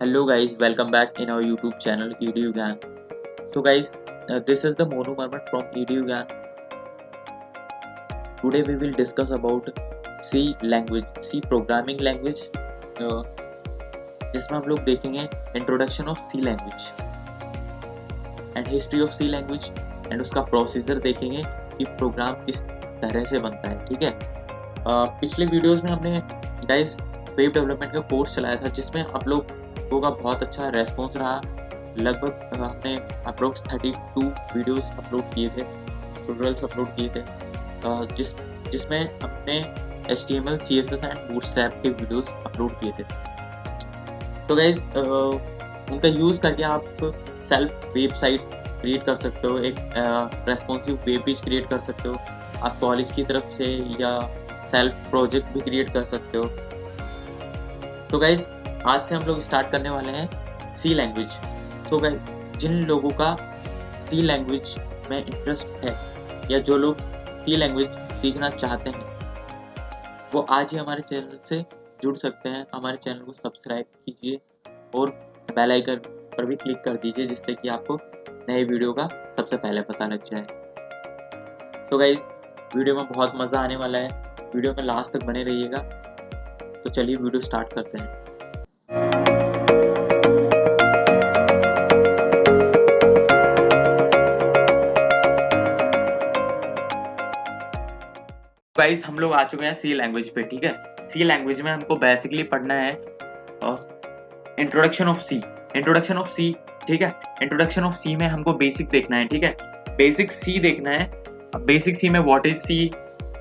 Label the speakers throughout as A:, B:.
A: Hello guys, welcome back in our YouTube channel EDU Gyan. So guys, this is the Monu Marmot from EDU Gyan. Today we will discuss about C language, C programming language, जिसमें हम लोग देखेंगे introduction of C language and history of C language and उसका procedure देखेंगे कि programme किस तरह से बनता है। ठीक है, पिछले वीडियोस में हमने गाइस वेब डेवलपमेंट का कोर्स चलाया था जिसमें आप लोगों का बहुत अच्छा रेस्पॉन्स रहा। लगभग हमने अप्रोक्स 32 वीडियोस अपलोड किए थे, ट्यूटोरियल्स अपलोड किए थे, जिसमें हमने HTML, CSS एंड बूटस्ट्रैप के वीडियोस अपलोड किए थे। तो गाइज उनका यूज़ करके आप सेल्फ वेबसाइट क्रिएट कर सकते हो, एक रेस्पॉन्सिव वेब पेज क्रिएट कर सकते हो आप कॉलेज की तरफ से, या सेल्फ प्रोजेक्ट भी क्रिएट कर सकते हो। तो गाइज आज से हम लोग स्टार्ट करने वाले हैं सी लैंग्वेज। तो गाइज जिन लोगों का सी लैंग्वेज में इंटरेस्ट है या जो लोग सी लैंग्वेज सीखना चाहते हैं वो आज ही हमारे चैनल से जुड़ सकते हैं। हमारे चैनल को सब्सक्राइब कीजिए और बेल आइकन पर भी क्लिक कर दीजिए जिससे कि आपको नए वीडियो का सबसे पहले पता लग जाए। तो गाइज वीडियो में बहुत मज़ा आने वाला है, वीडियो में लास्ट तक बने रहिएगा। तो चलिए वीडियो स्टार्ट करते हैं। गाइज हम लोग आ चुके हैं सी लैंग्वेज पे। ठीक है, सी लैंग्वेज में हमको बेसिकली पढ़ना है introduction of C. Introduction of C, ठीक है, इंट्रोडक्शन ऑफ सी में हमको बेसिक देखना है। ठीक है, बेसिक सी देखना है। बेसिक सी में what is C,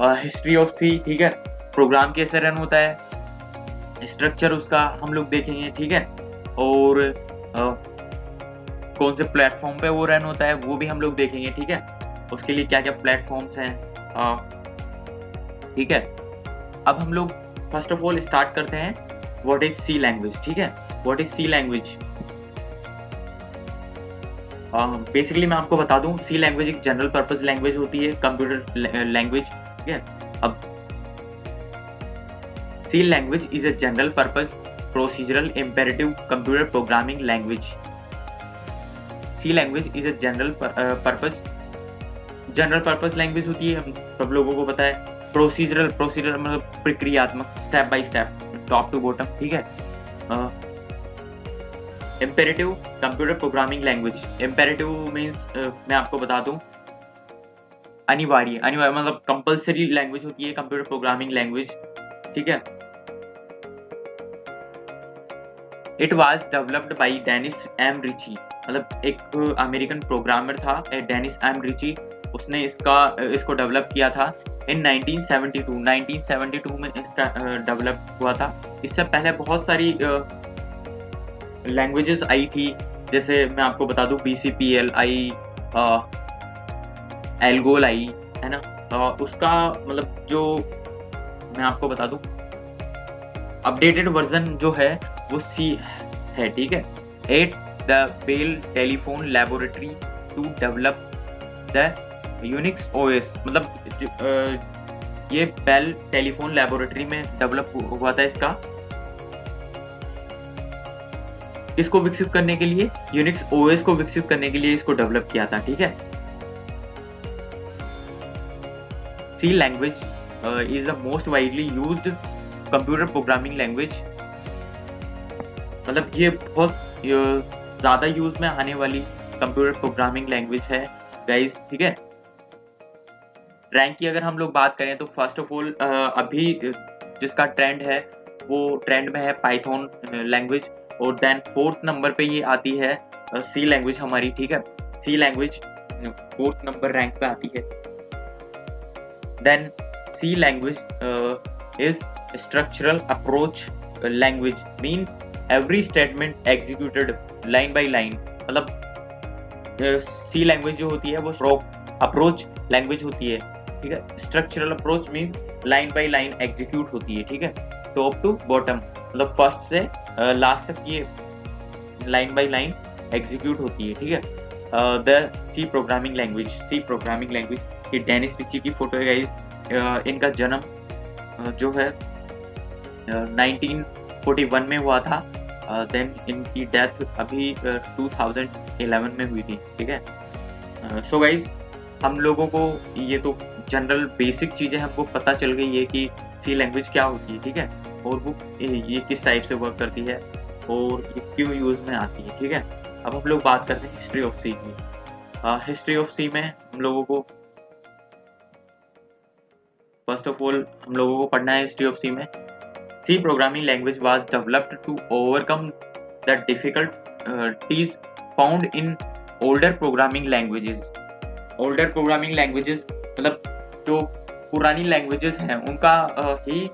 A: history of C, ठीक है, प्रोग्राम कैसे रन होता है, स्ट्रक्चर उसका हम लोग देखेंगे। ठीक है, और कौन से प्लेटफॉर्म पे वो रन होता है वो भी हम लोग देखेंगे। ठीक है, उसके लिए क्या क्या प्लेटफॉर्म्स हैं। ठीक है, अब हम लोग फर्स्ट ऑफ ऑल स्टार्ट करते हैं व्हाट इज सी लैंग्वेज। ठीक है, what is C language. Basically मैं आपको बता दूं, सी लैंग्वेज एक जनरल पर्पस लैंग्वेज होती है, कंप्यूटर लैंग्वेज। ठीक है, अब C language is a general purpose procedural imperative computer programming language. C language is a general purpose language होती है, हम सब लोगों को पता है। प्रोसीजरल मतलब प्रक्रियात्मक, step by step, top to bottom. ठीक है, imperative computer programming language. Imperative means मैं आपको बता दूं अनिवार्य मतलब कंपल्सरी लैंग्वेज होती है कंप्यूटर प्रोग्रामिंग लैंग्वेज। ठीक है, it was developed by Dennis M Ritchie, मतलब एक अमेरिकन प्रोग्रामर था डेनिस एम रिची, उसने इसको डेवलप किया था इन 1972 में इसका डेवलप हुआ था। इससे पहले बहुत सारी लैंग्वेजेस आई थी, जैसे मैं आपको बता दूं BCPL आई, एल्गोल आई, है ना। उसका मतलब जो मैं आपको बता दूं अपडेटेड वर्जन जो है वो सी है। ठीक है, at the Bell telephone laboratory to develop the Unix OS, मतलब ये बेल टेलीफोन लैबोरेटरी में डेवलप हुआ था इसको विकसित करने के लिए, यूनिक्स OS को विकसित करने के लिए इसको डेवलप किया था। ठीक है, C language is the most widely used computer programming language, मतलब ये बहुत ज्यादा यूज में आने वाली कंप्यूटर प्रोग्रामिंग लैंग्वेज है गाइस। ठीक है, रैंक की अगर हम लोग बात करें तो फर्स्ट ऑफ ऑल अभी जिसका ट्रेंड है वो ट्रेंड में है पाइथन लैंग्वेज, और देन 4th नंबर पे ये आती है सी लैंग्वेज हमारी। ठीक है, C language 4th number rank पे आती है। Then C language is structural approach language, mean every statement executed line by line, मतलब सी लैंग्वेज जो होती है वो अप्रोच लैंग्वेज होती है। ठीक है, structural approach means line by line execute होती है। ठीक है, टॉप टू बॉटम, मतलब फर्स्ट से लास्ट तक ये लाइन बाय लाइन एग्जीक्यूट होती है। ठीक है, द सी प्रोग्रामिंग लैंग्वेज, ये डेनिस रिची की फोटो है गाइस। इनका जन्म जो है 1941 में हुआ था देन इनकी डेथ अभी 2011 में हुई थी, ठीक है। सो गाइज, हम लोगों को ये तो जनरल बेसिक चीज़ें हमको पता चल गई है कि सी लैंग्वेज क्या होती है, ठीक है, और वो ये किस टाइप से वर्क करती है और ये क्यों यूज़ में आती है, ठीक है। अब हम लोग बात करते हैं हिस्ट्री ऑफ सी की। हिस्ट्री ऑफ सी में हम लोगों को फर्स्ट ऑफ ऑल हम लोगों को पढ़ना है हिस्ट्री ऑफ सी में। C programming language was developed to overcome the difficulties found in older programming languages. Older programming languages मतलब जो पुरानी लैंग्वेजेस हैं उनका ही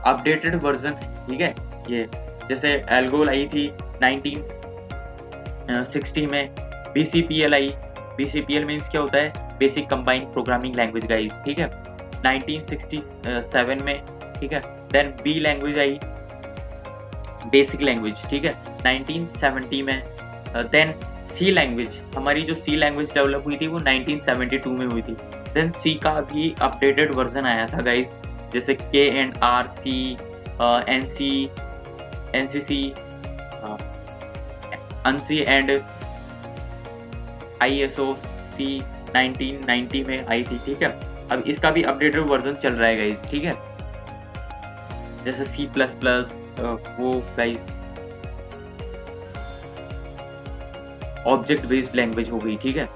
A: अपडेटेड वर्जन है, ठीक है। ये जैसे एल्गोल आई थी 1960 में, BCPL आई। BCPL मीन्स क्या होता है? Basic combined programming language guys, ठीक है, 1967 में, ठीक है। देन बी लैंग्वेज आई, बेसिक लैंग्वेज, ठीक है, 1970 में। देन सी लैंग्वेज, हमारी जो सी लैंग्वेज डेवलप हुई थी वो 1972 में हुई थी। देन सी का भी अपडेटेड वर्जन आया था गाइस, जैसे KNR, C, NC, NCC, ANSI and ISO C 1990 में आई थी, ठीक है। अब इसका भी अपडेटेड वर्जन चल रहा है गाइस, ठीक है। जैसे C++, वो गाइस ऑब्जेक्ट बेस्ड लैंग्वेज हो गई, ठीक है।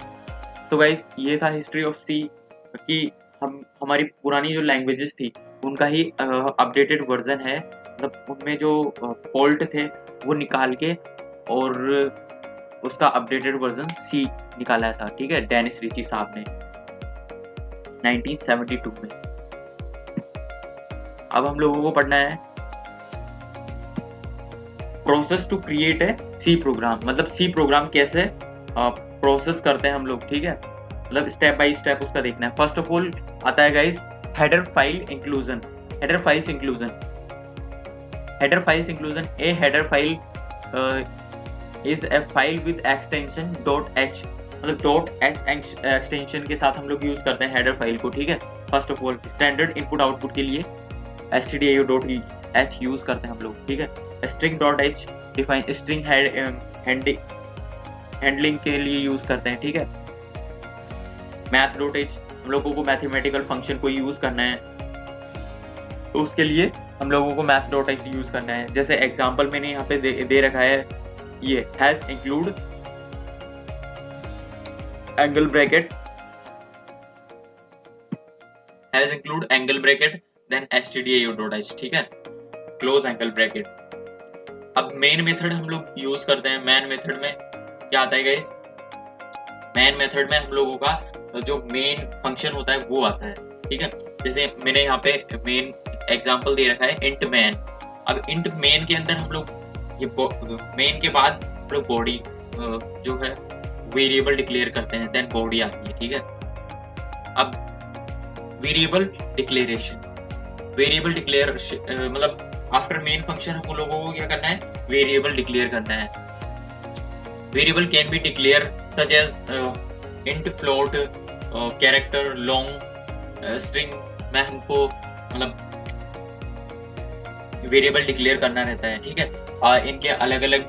A: तो गाइस ये था हिस्ट्री ऑफ सी कि हमारी पुरानी जो लैंग्वेजेस थी उनका ही अपडेटेड वर्जन है, मतलब उनमें जो फॉल्ट थे वो निकाल के और उसका अपडेटेड वर्जन सी निकाला था, ठीक है, डेनिस रिची साहब ने 1972 में। अब हम लोगों को पढ़ना है process to create a C program, मतलब सी प्रोग्राम कैसे प्रोसेस करते हैं हम लोग, ठीक है, मतलब स्टेप बाय स्टेप उसका देखना है। फर्स्ट ऑफ ऑल आता है guys header file inclusion. Header files inclusion, header files inclusion, A header file is a file with extension .h, मतलब .h एक्सटेंशन के साथ हम लोग यूज करते हैं हेडर फाइल को, ठीक है। First of all standard input output के लिए stdio.h यूज करते हैं हम लोग, ठीक है। string.h डिफाइन स्ट्रिंग हैंडलिंग के लिए यूज करते हैं, ठीक है। math.h हम लोगों को मैथमेटिकल फंक्शन को यूज करना है, तो उसके लिए हम लोगों को math.h यूज करना है। जैसे एग्जांपल मैंने यहाँ पे दे रखा है, ये hash include angle bracket, hash include angle bracket then stdio.h, ठीक है, क्लोज एंगल ब्रैकेट। अब मेन मेथड हम लोग यूज करते हैं। मेन मेथड में क्या आता है गाइस? मेन मेथड में हम लोगों का जो मेन फंक्शन होता है वो आता है, ठीक है। जैसे मैंने यहाँ पे मेन एग्जांपल दे रखा है इंट मैन। अब इंट मैन के अंदर हम लोग ये मेन के बाद हम लोग बॉडी जो है वेरिएबल डिक्लेयर करते हैं, देन बॉडी आती है, ठीक है। अब वेरिएबल डिक्लेरेशन, वेरिएबल डिक्लेयर मतलब आफ्टर मेन फंक्शन हम लोगों को क्या करना है? वेरिएबल डिक्लेयर करना है। Variable can be declare such as int, float, character, long, string में हमको मतलब वेरिएबल डिक्लेयर करना रहता है, ठीक है। इनके अलग अलग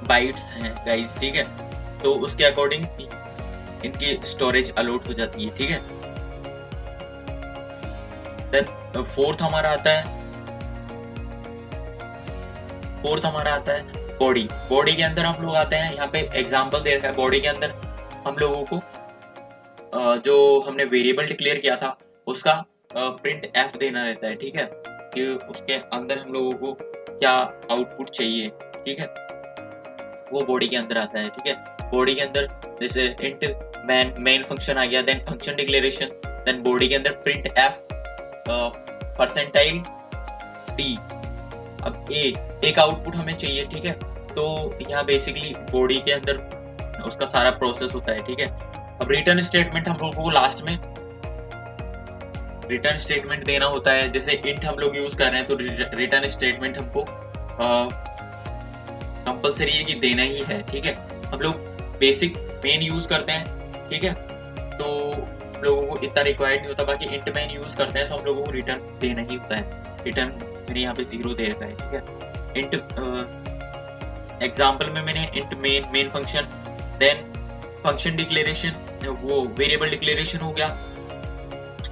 A: बाइट्स हैं गाइस, ठीक है, तो उसके अकॉर्डिंग इनकी स्टोरेज अलॉट हो जाती है, ठीक है। देन फोर्थ हमारा आता है बॉडी। बॉडी के अंदर हम लोग आते हैं, यहाँ पे एग्जांपल दे रखा है। बॉडी के अंदर हम लोगों को जो हमने वेरिएबल डिक्लेयर किया था उसका प्रिंट एफ देना रहता है, ठीक है, कि उसके अंदर हम लोगों को क्या आउटपुट चाहिए, ठीक है, वो बॉडी के अंदर आता है, ठीक है। बॉडी के अंदर जैसे इंट मेन फंक्शन आ गया, then function declaration, then body के अंदर प्रिंट एफ परसेंटाइल डी। अब एक आउटपुट हमें चाहिए, ठीक है, तो यहाँ बेसिकली बॉडी के अंदर उसका सारा प्रोसेस होता है, ठीक है। अब रिटर्न स्टेटमेंट हम लोगों को लास्ट में रिटर्न स्टेटमेंट देना होता है। जैसे इंट हम लोग यूज कर रहे हैं तो रिटर्न स्टेटमेंट हमको कंपलसरी है कि देना ही है, ठीक है। हम लोग बेसिक मेन यूज करते हैं, ठीक है, तो हम लोगों को इतना रिक्वायर्ड नहीं होता। बाकी इंट मेन यूज करते हैं तो हम लोगों को रिटर्न देना ही होता है, रिटर्न मैंने यहाँ पे 0 दे रखा है, ठीक है। इंट एग्जाम्पल में मैंने int main function, then function declaration वो वेरिएबल डिक्लेरेशन हो गया,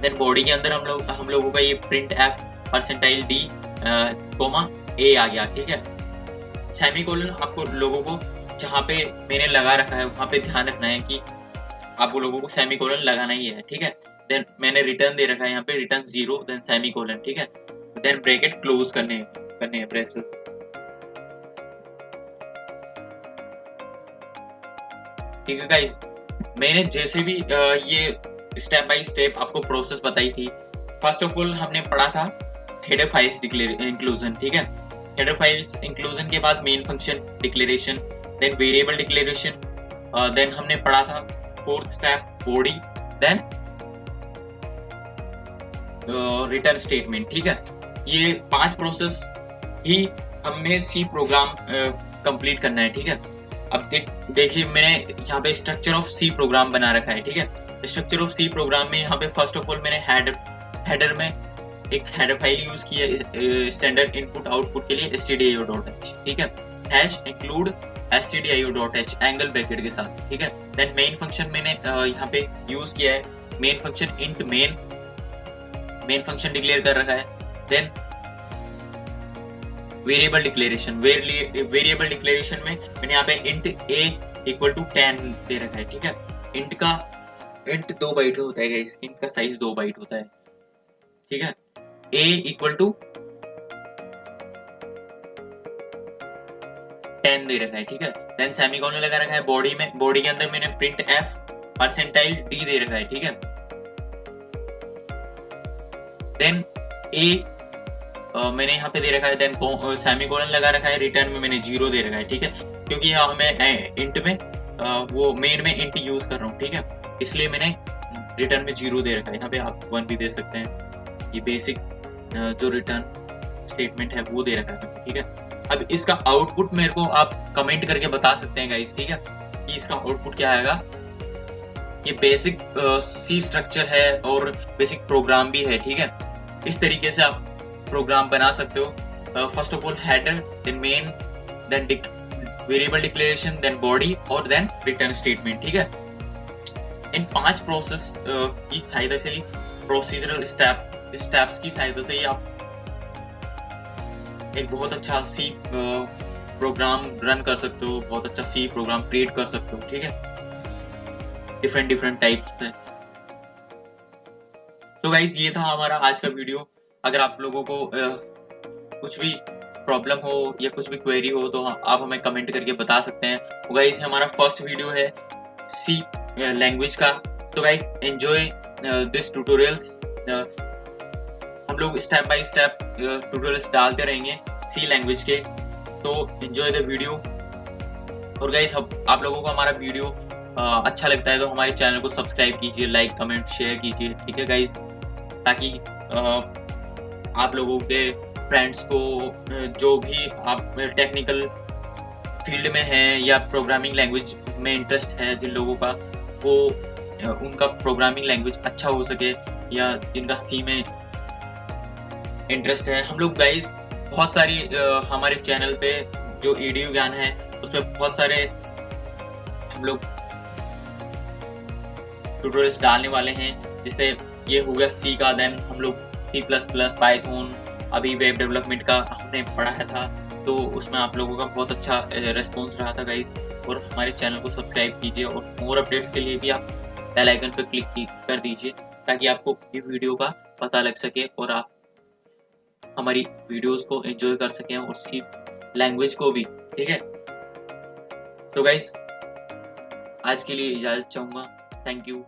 A: देन बॉडी के अंदर हम लोगों का ये print F percentile D comma A आ गया, ठीक है। सेमीकोलन आपको लोगों को जहाँ पे मैंने लगा रखा है वहां पे ध्यान रखना है कि आपको लोगों को सेमीकोलन लगाना ही है, ठीक है। देन मैंने रिटर्न दे रखा है यहाँ पे रिटर्न 0 देन सेमीकोलन, ठीक है। देन ब्रैकेट क्लोज करने हैं ब्रेसेस, ठीक है गाइस। मैंने जैसे भी ये स्टेप बाय स्टेप आपको प्रोसेस बताई थी। फर्स्ट ऑफ ऑल हमने पढ़ा था हेडर फाइल्स इंक्लूजन, ठीक है। हेडर फाइल्स इंक्लूजन के बाद main function declaration, then variable declaration, then हमने पढ़ा था fourth step body, then return statement, ठीक है। ये 5 प्रोसेस ही हमें सी प्रोग्राम कंप्लीट करना है, ठीक है। अब देखिए मैंने यहाँ पे स्ट्रक्चर ऑफ सी प्रोग्राम बना रखा है, ठीक है। स्ट्रक्चर ऑफ सी प्रोग्राम में यहाँ पे फर्स्ट ऑफ ऑल मैंने हेडर में एक हेडर फाइल यूज की है स्टैंडर्ड इनपुट आउटपुट के लिए stdio.h, ठीक है। Hash include stdio.h angle bracket के साथ, ठीक है। देन मेन फंक्शन मैंने यहाँ पे यूज किया है main function int main function declare कर रखा है। देन वेरिएबल डिक्लेरेशन में मैंने यहाँ पे इंट a इक्वल टू 10 दे रखा है, ठीक है। इंट 2 बाइट होता है गाइस, इंट का साइज 2 बाइट होता है, ठीक है। a इक्वल टू 10 दे रखा है, ठीक है। देन सेमीकोलन लगा रखा है बॉडी के अंदर मैंने प्रिंट f परसेंटाइल d दे रखा है, ठीक है। देन a मैंने यहाँ पे दे रखा है, देन सेमीकोलन लगा रखा है, रिटर्न में मैंने 0 दे रखा है, ठीक है। क्योंकि यहाँ मैं इंट में वो मेन में इंट यूज कर रहा हूँ, ठीक है, इसलिए मैंने रिटर्न में 0 दे रखा है। यहाँ पे आप 1 भी दे सकते हैं। ये बेसिक जो रिटर्न स्टेटमेंट है वो दे रखा है, ठीक है। अब इसका आउटपुट मेरे को आप कमेंट करके बता सकते हैं गाइस, ठीक है, कि इसका आउटपुट क्या आएगा। ये बेसिक सी स्ट्रक्चर है और बेसिक प्रोग्राम भी है, ठीक है। इस तरीके से आप प्रोग्राम बना सकते हो। First of all header, then main, then variable declaration, then body और देन रिटर्न स्टेटमेंट, ठीक है। इन 5 प्रोसेस की सहायता से ही प्रोसीजरल स्टेप्स की सहायता से ही आप एक बहुत अच्छा सी प्रोग्राम रन कर सकते हो, बहुत अच्छा सी प्रोग्राम क्रिएट कर सकते हो, ठीक है, डिफरेंट टाइप्स से। तो गाइस ये था हमारा आज का वीडियो। अगर आप लोगों को कुछ भी प्रॉब्लम हो या कुछ भी क्वेरी हो तो आप हमें कमेंट करके बता सकते हैं। तो गाइस हमारा फर्स्ट वीडियो है सी लैंग्वेज का। तो गाइस एंजॉय दिस ट्यूटोरियल्स। हम लोग स्टेप बाय स्टेप ट्यूटोरियल्स डालते रहेंगे सी लैंग्वेज के, तो एंजॉय द वीडियो। और गाइस आप लोगों को हमारा वीडियो अच्छा लगता है तो हमारे चैनल को सब्सक्राइब कीजिए, लाइक कमेंट शेयर कीजिए, ठीक है गाइस, ताकि आप लोगों के फ्रेंड्स को जो भी आप टेक्निकल फील्ड में हैं या प्रोग्रामिंग लैंग्वेज में इंटरेस्ट है, जिन लोगों का वो उनका प्रोग्रामिंग लैंग्वेज अच्छा हो सके या जिनका सी में इंटरेस्ट है। हम लोग गाइस बहुत सारी हमारे चैनल पे जो ईडीयू ज्ञान है उसमें बहुत सारे हम लोग ट्यूटोरियल्स डालने वाले हैं। जिससे ये हो गया सी का, देन हम लोग C++, पाइथन, अभी वेब डेवलपमेंट का हमने पढ़ाया था, तो उसमें आप लोगों का बहुत अच्छा रिस्पॉन्स रहा था गाइस। और हमारे चैनल को सब्सक्राइब कीजिए और मोर अपडेट्स के लिए भी आप बेल आइकन पर क्लिक कर दीजिए ताकि आपको ये वीडियो का पता लग सके और आप हमारी वीडियोस को एंजॉय कर सकें और सी लैंग्वेज को भी, ठीक है। तो गाइस आज के लिए इजाजत चाहूँगा। Thank you.